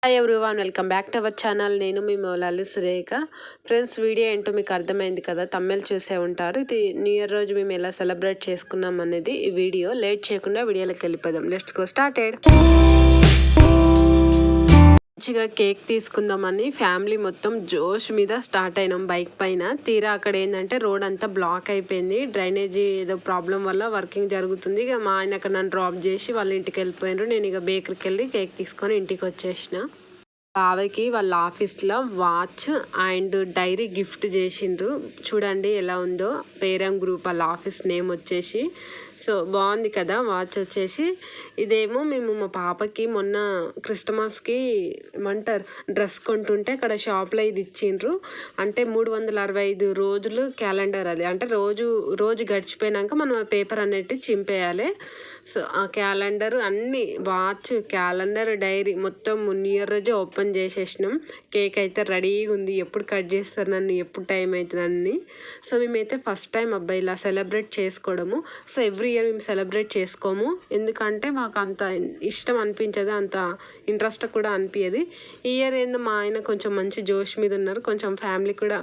Hi everyone, welcome back to our channel. నేను మీ Moula Ali Surekha. Friends, video ఏంటో మీకు అర్థమైంది కదా, తమిళ్ చూసే ఉంటారు. ఇది న్యూ ఇయర్ రోజు మేము ఎలా సెలబ్రేట్ చేసుకున్నాం అనేది ఈ వీడియో. లేట్ చేయకుండా వీడియోలోకి వెళ్ళిపోదాం. Let's go started. మంచిగా కేక్ తీసుకుందామని ఫ్యామిలీ మొత్తం జోష్ మీద స్టార్ట్ అయినాం బైక్ పైన. తీరా అక్కడ ఏంటంటే రోడ్ అంతా బ్లాక్ అయిపోయింది. డ్రైనేజీ ఏదో ప్రాబ్లం వల్ల వర్కింగ్ జరుగుతుంది. ఇక మా ఆయన అక్కడ నన్ను డ్రాప్ చేసి వాళ్ళ ఇంటికి వెళ్ళిపోయినారు. నేను ఇక బేకరీకి వెళ్ళి కేక్ తీసుకొని ఇంటికి వచ్చేసిన. బావకి వాళ్ళ ఆఫీస్లో వాచ్ అండ్ డైరీ గిఫ్ట్ చేసిండ్రు. చూడండి ఎలా ఉందో. పేరం గ్రూప్ వాళ్ళ ఆఫీస్ నేమ్ వచ్చేసి. సో బాగుంది కదా వాచ్ వచ్చేసి. ఇదేమో మేము మా పాపకి మొన్న క్రిస్టమస్కి ఏమంటారు డ్రెస్ కొంటుంటే అక్కడ షాప్లో ఇది ఇచ్చిండ్రు. అంటే 365 రోజులు క్యాలెండర్ అది. అంటే రోజు గడిచిపోయినాక మనం ఆ పేపర్ అనేది చింపేయాలి. సో ఆ క్యాలెండర్ అన్నీ వాచ్, క్యాలెండర్, డైరీ మొత్తం న్యూ ఇయర్ రోజు ఓపెన్ చేసేసినాం. కేక్ అయితే రెడీగా ఉంది. ఎప్పుడు కట్ చేస్తారు నన్ను, ఎప్పుడు టైం అవుతుంది అన్నీ. సో మేమైతే ఫస్ట్ టైం అబ్బాయి ఇలా సెలబ్రేట్ చేసుకోవడము. సో ఎవ్రీ ఇయర్ మేము సెలబ్రేట్ చేసుకోము, ఎందుకంటే మాకు అంత ఇష్టం అనిపించదు, అంత ఇంట్రెస్ట్ కూడా అనిపించదు. ఈ ఇయర్ ఏందో మా ఆయన కొంచెం మంచి జోష్ మీద ఉన్నారు. కొంచెం ఫ్యామిలీ కూడా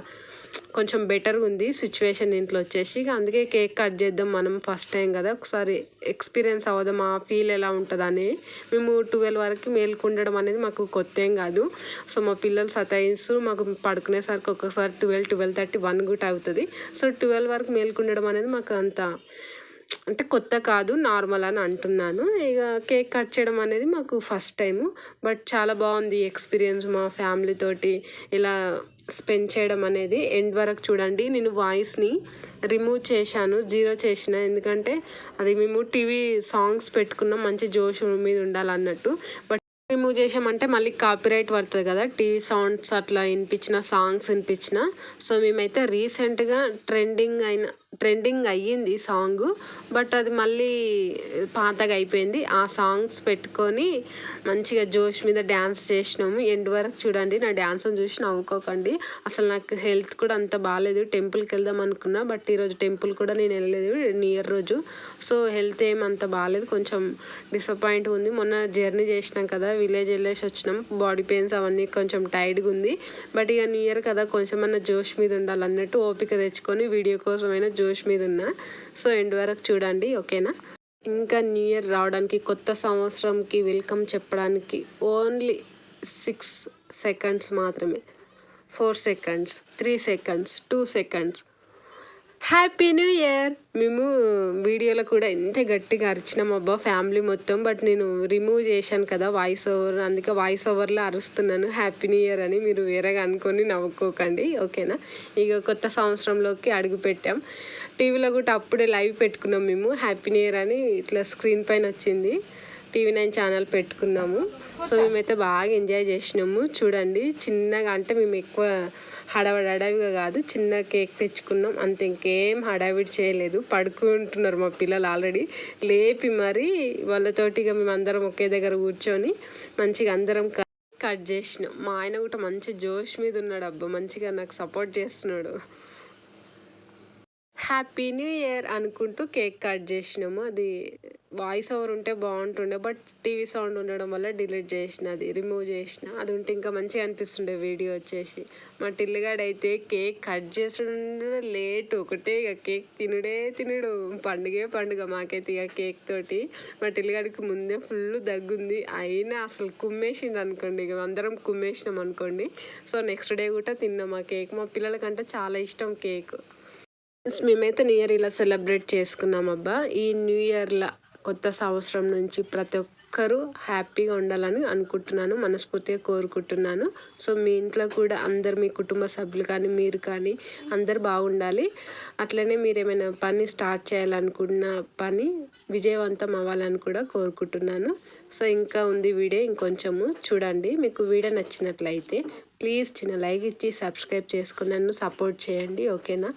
కొంచెం బెటర్గా ఉంది సిచ్యువేషన్ ఇంట్లో వచ్చేసి. అందుకే కేక్ కట్ చేద్దాం, మనం ఫస్ట్ టైం కదా, ఒకసారి ఎక్స్పీరియన్స్ అవ్వదాం ఆ ఫీల్ ఎలా ఉంటుందని. మేము 12 వరకు మేల్కుండడం అనేది మాకు కొత్త ఏం కాదు. సో మా పిల్లలు సతాయిస్తూ మాకు పడుకునేసరికి ఒక్కొక్కసారి 12:30, 1 కూడా అవుతుంది. సో 12 వరకు మేల్కుండడం అనేది మాకు అంత అంటే కొత్త కాదు, నార్మల్ అని అంటున్నాను. ఇక కేక్ కట్ చేయడం అనేది మాకు ఫస్ట్ టైము. బట్ చాలా బాగుంది ఎక్స్పీరియన్స్ మా ఫ్యామిలీ తోటి ఇలా స్పెండ్ చేయడం అనేది. ఎండ్ వరకు చూడండి. నేను వాయిస్ని రిమూవ్ చేశాను, 0 చేసిన, ఎందుకంటే అది మేము టీవీ సాంగ్స్ పెట్టుకున్నాం మంచి జోష్ మీద ఉండాలన్నట్టు. బట్ రిమూవ్ చేసామంటే మళ్ళీ కాపీరైట్ పడుతుంది కదా, టీవీ సౌండ్స్ అట్లా వినిపించిన, సాంగ్స్ వినిపించిన. సో మేమైతే రీసెంట్గా ట్రెండింగ్ అయ్యింది సాంగ్, బట్ అది మళ్ళీ పాతగా అయిపోయింది. ఆ సాంగ్స్ పెట్టుకొని మంచిగా జోష్ మీద డ్యాన్స్ చేసినాము. ఎండ్ వరకు చూడండి. నా డ్యాన్స్ని చూసి నవ్వుకోకండి. అసలు నాకు హెల్త్ కూడా అంత బాగాలేదు. టెంపుల్కి వెళ్దాం అనుకున్నా, బట్ ఈరోజు టెంపుల్ కూడా నేను వెళ్ళలేదు, న్యూ ఇయర్ రోజు. సో హెల్త్ ఏమంత బాగాలేదు, కొంచెం డిసప్పాయింట్ ఉంది. మొన్న జర్నీ చేసినాం కదా, విలేజ్ వెళ్ళేసి వచ్చినాం. బాడీ పెయిన్స్ అవన్నీ కొంచెం టైర్డ్గా ఉంది. బట్ ఇక న్యూ ఇయర్ కదా, కొంచెమన్నా జోష్ మీద ఉండాలన్నట్టు ఓపిక తెచ్చుకొని వీడియో కోసమైనా జోష్ మీద ఉన్నా. సో ఎండ్ వరకు చూడండి, ఓకేనా. ఇంకా న్యూ ఇయర్ రావడానికి, కొత్త సంవత్సరంకి వెల్కమ్ చెప్పడానికి ఓన్లీ 6 సెకండ్స్ మాత్రమే. 4 seconds, 3 seconds, 2 seconds. Happy new year. మేము వీడియోలో కూడా ఎంత గట్టిగా అరిచినాం అబ్బా ఫ్యామిలీ మొత్తం. బట్ నేను రిమూవ్ చేశాను కదా వాయిస్ ఓవర్, అందుకే వాయిస్ ఓవర్లో అరుస్తున్నాను హ్యాపీ న్యూ ఇయర్ అని. మీరు వేరేగా అనుకొని నవ్వుకోకండి, ఓకేనా. ఇక కొత్త సంవత్సరంలోకి అడుగు పెట్టాం. టీవీలో కూడా అప్పుడే లైవ్ పెట్టుకున్నాం మేము, హ్యాపీ న్యూ ఇయర్ అని ఇట్లా స్క్రీన్ పైన వచ్చింది. TV9 ఛానల్ పెట్టుకున్నాము. సో మేమైతే బాగా ఎంజాయ్ చేసినాము. చూడండి, చిన్నగా, అంటే మేము ఎక్కువ హడావిడిగా కాదు, చిన్న కేక్ తెచ్చుకున్నాం అంత, ఇంకేం హడావిడి చేయలేదు. పడుకుంటున్నారు మా పిల్లలు ఆల్రెడీ. లేపి మరి వాళ్ళతోటి ఇక మేము అందరం ఒకే దగ్గర కూర్చొని మంచిగా అందరం కట్ చేసినాం. మా ఆయన కూడా మంచి జోష్ మీద ఉన్నాడు అబ్బా, మంచిగా నాకు సపోర్ట్ చేస్తున్నాడు. హ్యాపీ న్యూ ఇయర్ అనుకుంటూ కేక్ కట్ చేసినాము. అది వాయిస్ ఓవర్ ఉంటే బాగుంటుండే, బట్ టీవీ సౌండ్ ఉండడం వల్ల డిలీట్ చేసిన, అది రిమూవ్ చేసిన. అది ఉంటే ఇంకా మంచిగా అనిపిస్తుండే వీడియో వచ్చేసి. మా టిల్లుగాడైతే కేక్ కట్ చేస్తుండే లేట్, ఒకటే ఇక కేక్ తినుడు. పండుగ మాకైతే ఇక కేక్ తోటి. మా టిల్లుగాడికి ముందే ఫుల్ దగ్గుంది, అయినా అసలు కుమ్మేసిండు అనుకోండి. ఇక అందరం కుమ్మేసినాం అనుకోండి. సో నెక్స్ట్ డే కూడా తిన్నాం ఆ కేక్. మా పిల్లలకంటే చాలా ఇష్టం కేక్. మేమైతే న్యూ ఇయర్ ఇలా సెలబ్రేట్ చేసుకున్నాం అబ్బా. ఈ న్యూ ఇయర్లో, కొత్త సంవత్సరం నుంచి ప్రతి ఒక్కరూ హ్యాపీగా ఉండాలని అనుకుంటున్నాను, మనస్ఫూర్తిగా కోరుకుంటున్నాను. సో మీ ఇంట్లో కూడా అందరు, మీ కుటుంబ సభ్యులు కానీ, మీరు కానీ అందరు బాగుండాలి. అట్లనే మీరు ఏమైనా పని స్టార్ట్ చేయాలనుకున్న పని విజయవంతం అవ్వాలని కూడా కోరుకుంటున్నాను. సో ఇంకా ఉంది వీడియో, ఇంకొంచెము చూడండి. మీకు వీడియో నచ్చినట్లయితే ప్లీజ్ చిన్న లైక్ ఇచ్చి సబ్స్క్రైబ్ చేసుకుని నన్ను సపోర్ట్ చేయండి, ఓకేనా.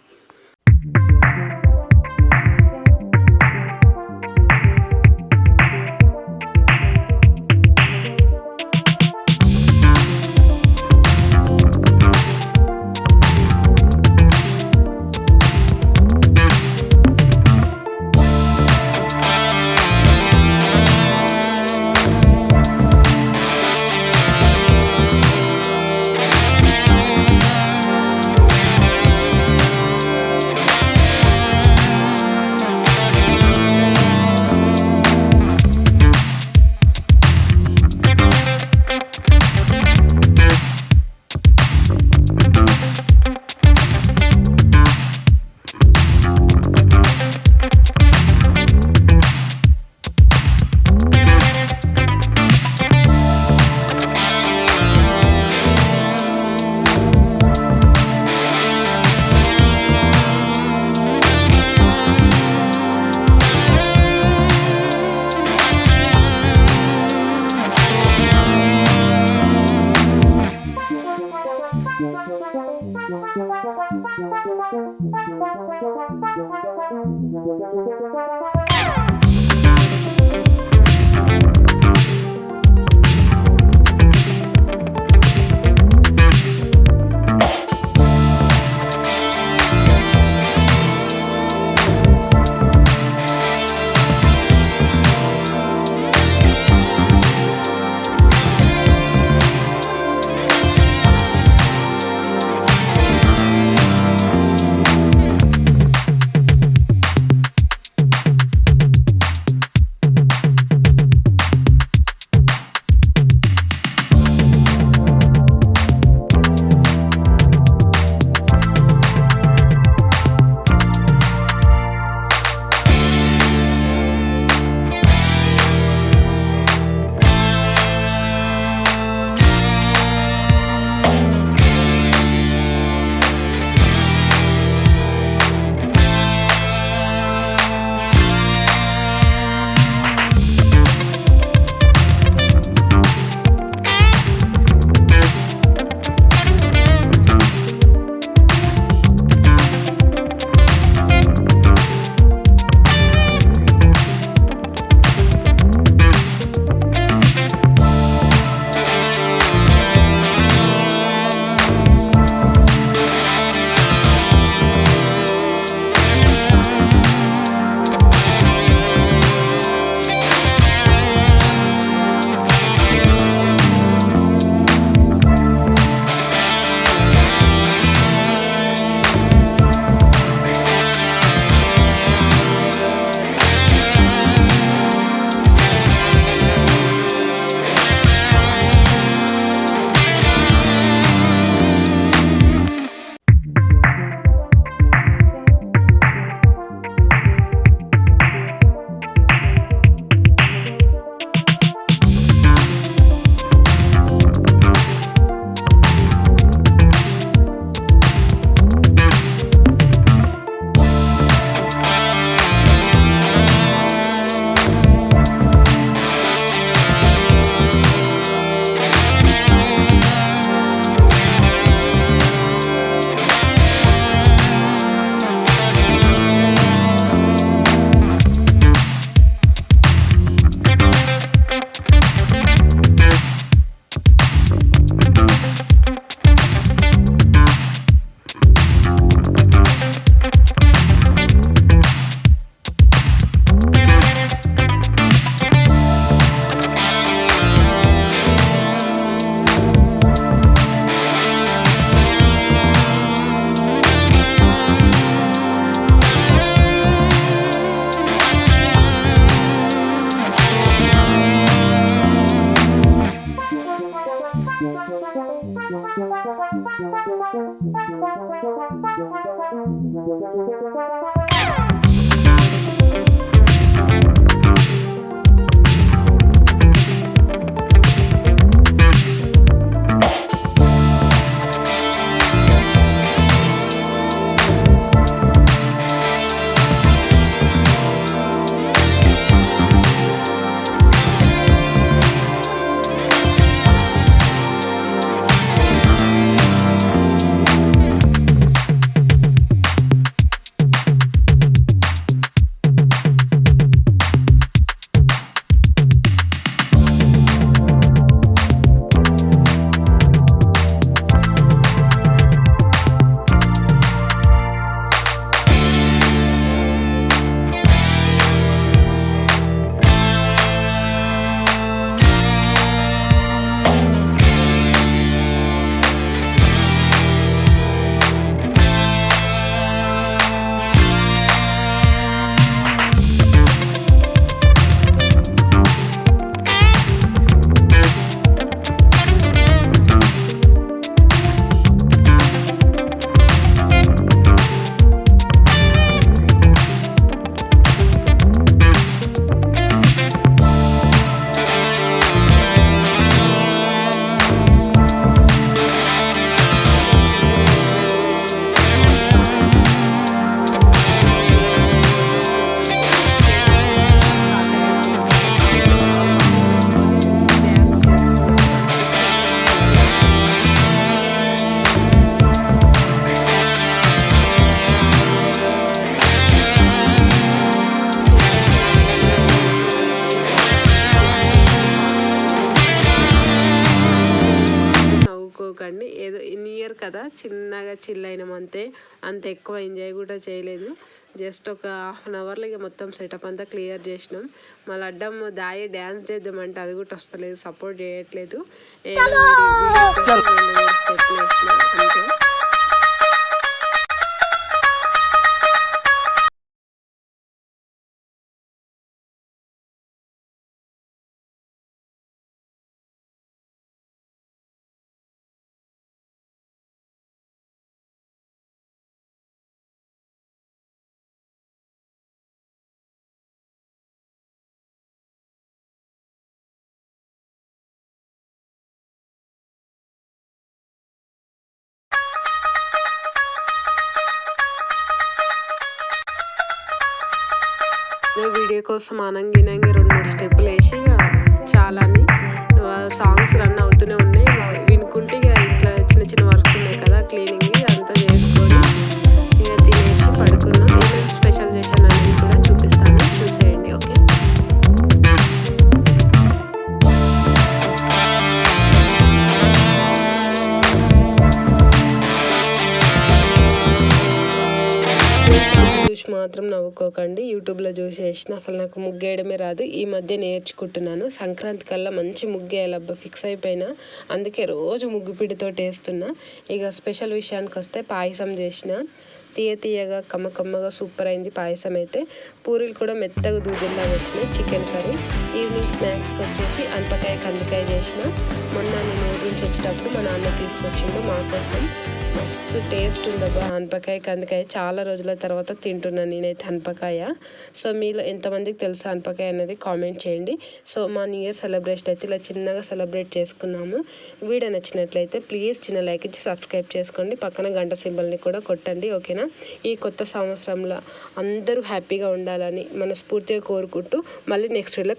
అనుకోకండి. ఏదో న్యూ ఇయర్ కదా చిన్నగా చిల్ అయినాం అంతే, అంత ఎక్కువ ఎంజాయ్ కూడా చేయలేదు. జస్ట్ ఒక హాఫ్ అన్ అవర్లో ఇక మొత్తం సెటప్ అంతా క్లియర్ చేసినాం. మా లడ్డమ్ దాయి డ్యాన్స్ చేద్దామంటే అది కూడా వస్తలేదు, సపోర్ట్ చేయట్లేదు. స్టెప్లు వేసిన అంతే. వీడియో కోసం అనంగినంగి 2-3 స్టెప్పులు వేసి చాలాని సాంగ్స్ రన్ అవుతూనే ఉన్నాయి. వినుకుంటే ఇక ఇంట్లో చిన్న చిన్న వర్క్స్ ఉన్నాయి కదా, క్లీనింగ్ అంతా చేసుకొని ఇక తినేసి పడుకున్నాం. ఏమేమి స్పెషల్ చేశాను అనేది కూడా చూపిస్తాను, చూసేయండి. ఓకే, చూసి మాత్రం నవ్వుకోకండి. యూట్యూబ్లో చూసి వేసిన అసలు నాకు ముగ్గేయడమే రాదు. ఈ మధ్య నేర్చుకుంటున్నాను. సంక్రాంతి కల్లా మంచి ముగ్గేయాలబ్బా ఫిక్స్ అయిపోయినా, అందుకే రోజు ముగ్గు పిండితో వేస్తున్నా. ఇక స్పెషల్ విషయానికి వస్తే పాయసం చేసిన, తీయగా కమ్మగా సూపర్ అయింది పాయసం అయితే. పూరీలు కూడా మెత్తగా దూదిలాగా వచ్చినాయి. Chicken curry. ఈవినింగ్ స్నాక్స్కి వచ్చేసి అనపకాయ కందికాయ చేసిన. మొన్న నేను ఊరి నుంచి వచ్చేటప్పుడు మా నాన్న తీసుకొచ్చిండు మా కోసం. మస్తు టేస్ట్ ఉందబ్బా అనపకాయ కందికాయ. చాలా రోజుల తర్వాత తింటున్నాను నేనైతే అనపకాయ. సో మీలో ఎంతమందికి తెలుసు అనపకాయ అనేది కామెంట్ చేయండి. సో మా న్యూ ఇయర్ సెలబ్రేషన్ అయితే ఇలా చిన్నగా సెలబ్రేట్ చేసుకున్నాము. వీడియో నచ్చినట్లయితే ప్లీజ్ చిన్న లైక్ ఇచ్చి సబ్స్క్రైబ్ చేసుకోండి. పక్కన గంట సింబల్ని కూడా కొట్టండి. ఓకేనా? ఈ కొత్త సంవత్సరంలో అందరూ హ్యాపీగా ఉండాలని మనస్ఫూర్తిగా కోరుకుంటూ మళ్ళీ నెక్స్ట్ వీడియోలో